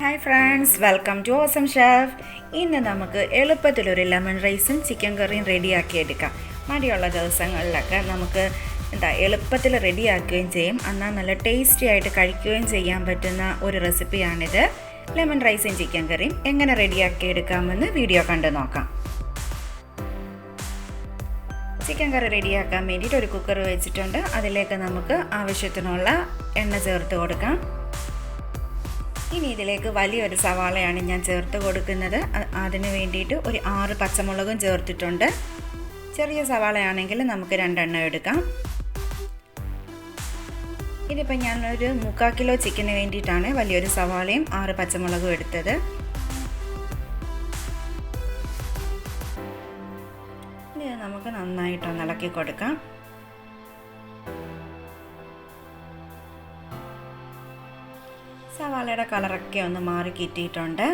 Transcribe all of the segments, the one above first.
Hi friends, welcome to awesome chef. ഇന്ന് നമുക്ക് എളുപ്പത്തിലൊരു lemon റൈസും ചിക്കൻ കറിയും റെഡിയാക്കി എടുക്കാം. മടിയുള്ള ദിവസങ്ങളിലൊക്കെ നമുക്ക് എളുപ്പത്തിൽ റെഡിയാക്കുകയും ചെയ്യും, എന്നാൽ നല്ല ടേസ്റ്റി ആയിട്ട് കഴിക്കുകയും ചെയ്യാൻ പറ്റുന്ന ഒരു റെസിപ്പിയാണിത്. ലെമൺ റൈസും ചിക്കൻ കറിയും എങ്ങനെ റെഡിയാക്കി എടുക്കാമെന്ന് വീഡിയോ കണ്ടു നോക്കാം. ചിക്കൻ കറി റെഡിയാക്കാൻ വേണ്ടിയിട്ട് ഒരു കുക്കർ വെച്ചിട്ടുണ്ട്. അതിലേക്ക് നമുക്ക് ആവശ്യത്തിനുള്ള എണ്ണ ചേർത്ത് കൊടുക്കാം. ഇനി ഇതിലേക്ക് വലിയൊരു സവാളയാണ് ഞാൻ ചേർത്ത് കൊടുക്കുന്നത്. അതിന് വേണ്ടിയിട്ട് ഒരു 6 പച്ചമുളകും ചേർത്തിട്ടുണ്ട്. ചെറിയ സവാളയാണെങ്കിൽ നമുക്ക് 2 എണ്ണം എടുക്കാം. ഇതിപ്പോൾ ഞാനൊരു 3/4 കിലോ ചിക്കന് വേണ്ടിയിട്ടാണ് വലിയൊരു സവാളയും 6 പച്ചമുളകും എടുത്തത്. ഇത് നമുക്ക് നന്നായിട്ടൊന്ന് ഇളക്കി കൊടുക്കാം. സവാളയുടെ കളറൊക്കെ ഒന്ന് മാറി കിട്ടിയിട്ടുണ്ട്.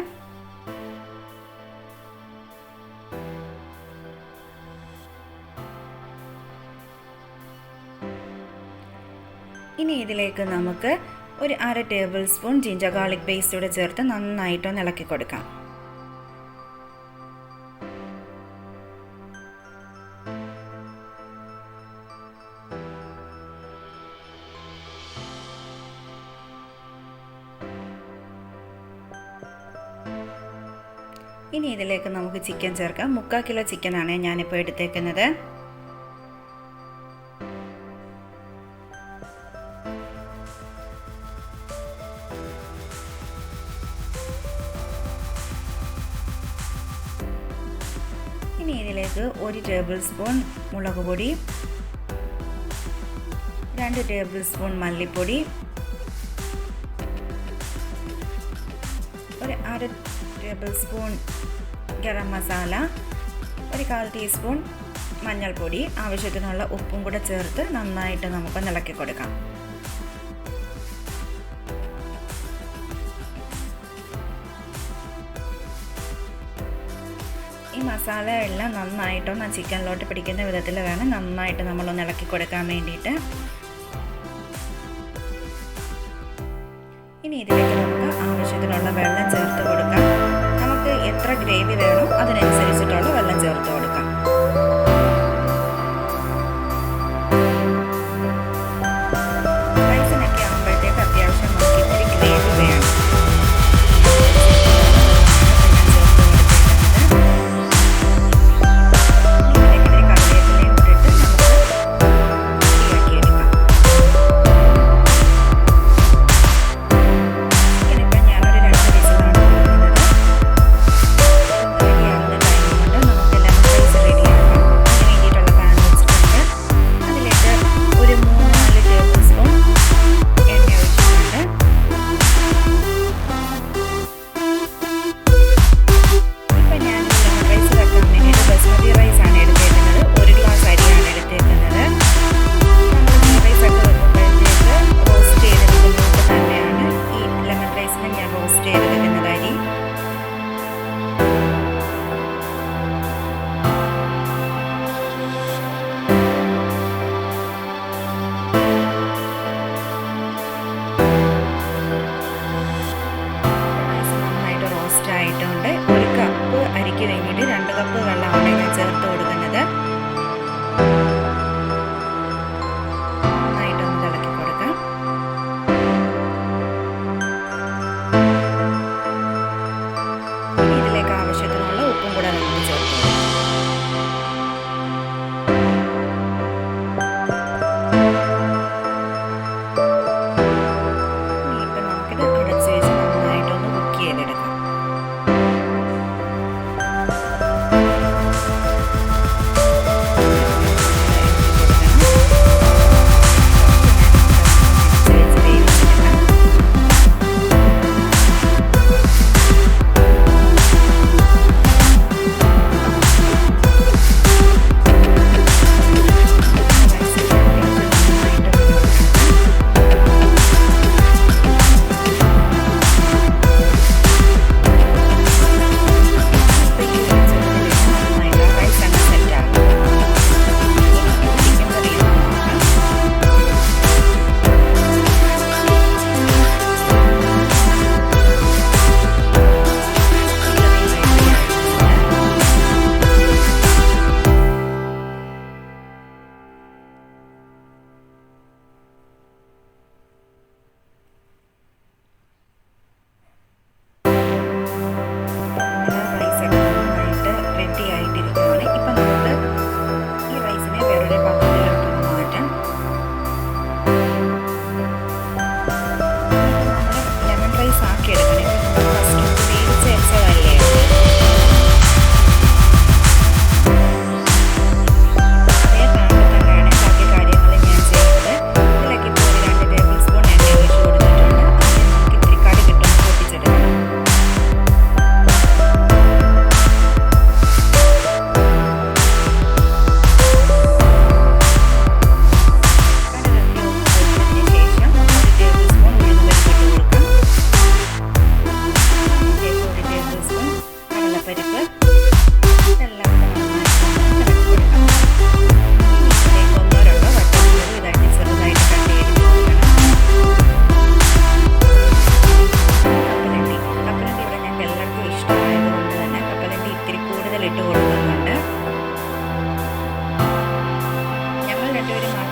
ഇനി ഇതിലേക്ക് നമുക്ക് ഒരു 1/2 table spoon ginger garlic paste കൂടെ ചേർത്ത് നന്നായിട്ടൊന്ന് ഇളക്കി കൊടുക്കാം. ഇനി ഇതിലേക്ക് നമുക്ക് ചിക്കൻ ചേർക്കാം. 3/4 കിലോ ചിക്കനാണ് ഞാനിപ്പോൾ എടുത്തേക്കുന്നത്. ഇനി ഇതിലേക്ക് 1 ടേബിൾ സ്പൂൺ മുളക് പൊടി, 2 ടേബിൾ സ്പൂൺ മല്ലിപ്പൊടി, ഒരു 1/2 ടേബിൾ സ്പൂൺ ഗരം മസാല, ഒരു 1/4 ടീസ്പൂൺ മഞ്ഞൾപ്പൊടി, ആവശ്യത്തിനുള്ള ഉപ്പും കൂടെ ചേർത്ത് നന്നായിട്ട് നമുക്ക് ഇളക്കി കൊടുക്കാം. ഈ മസാല എല്ലാം നന്നായിട്ടൊന്ന് ചിക്കനിലോട്ട് പിടിക്കുന്ന വിധത്തിൽ വേണം നന്നായിട്ട് നമ്മളൊന്ന് ഇളക്കി കൊടുക്കാൻ വേണ്ടിയിട്ട്. ഇനി ഇതിലേക്ക് നമുക്ക് ആവശ്യത്തിനുള്ള വെള്ളം ചേർത്ത് കൊടുക്കാം. നമുക്ക് എത്ര ഗ്രേവി വേണോ അതിനനുസരിച്ചിട്ടുള്ള വെള്ളം ചേർത്ത് കൊടുക്കാം. റൈസിനൊക്കെ ആകുമ്പോഴത്തേക്ക് അത്യാവശ്യം നമുക്ക് ഇത്തിരി ഗ്രേവി വേണം.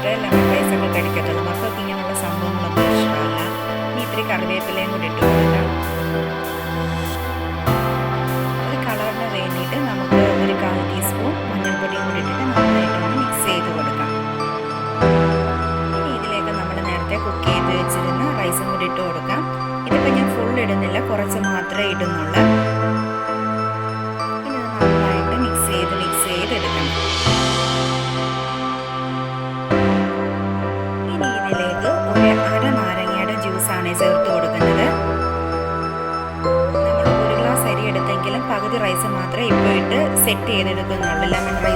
മാത്രമേ ലെമൺ റൈസൊക്കെ കഴിക്കത്തുള്ളൂ. മക്കൾക്ക് ഇങ്ങനെയുള്ള സംഭവങ്ങളൊന്നും ഇഷ്ടമല്ല. ഇനി ഇത്തിരി കറിവേപ്പിലയും കൂടി ഇട്ട് കൊടുക്കാം. ഒരു കളറിന് വേണ്ടിയിട്ട് നമുക്ക് ഒരു 1/4 ടീസ്പൂൺ മഞ്ഞൾപ്പൊടിയും കൂടി ഇട്ടിട്ട് നന്നായിട്ടൊന്ന് മിക്സ് ചെയ്ത് കൊടുക്കാം. ഇനി ഇതിലേക്ക് നമ്മൾ നേരത്തെ കുക്ക് ചെയ്ത് വെച്ചിരുന്ന റൈസും കൂടി ഇട്ട് കൊടുക്കാം. ഇതിപ്പോൾ ഞാൻ ഫുൾ ഇടുന്നില്ല, കുറച്ച് മാത്രമേ ഇടുന്നുള്ളൂ. ഇനി നന്നായിട്ട് മിക്സ് ചെയ്തെടുക്കണം. ഇനി ഇതിലേക്ക് ഒരു അരനാരങ്ങയുടെ ജ്യൂസാണ് ചേർത്ത് കൊടുക്കുന്നത്. നമ്മൾ 1 ഗ്ലാസ് അരി എടുത്തെങ്കിലും പകുതി റൈസ് മാത്രമേ ഇപ്പോൾ ഇട്ട് സെറ്റ് ചെയ്തെടുക്കുന്നുള്ളൂ. Lemon rice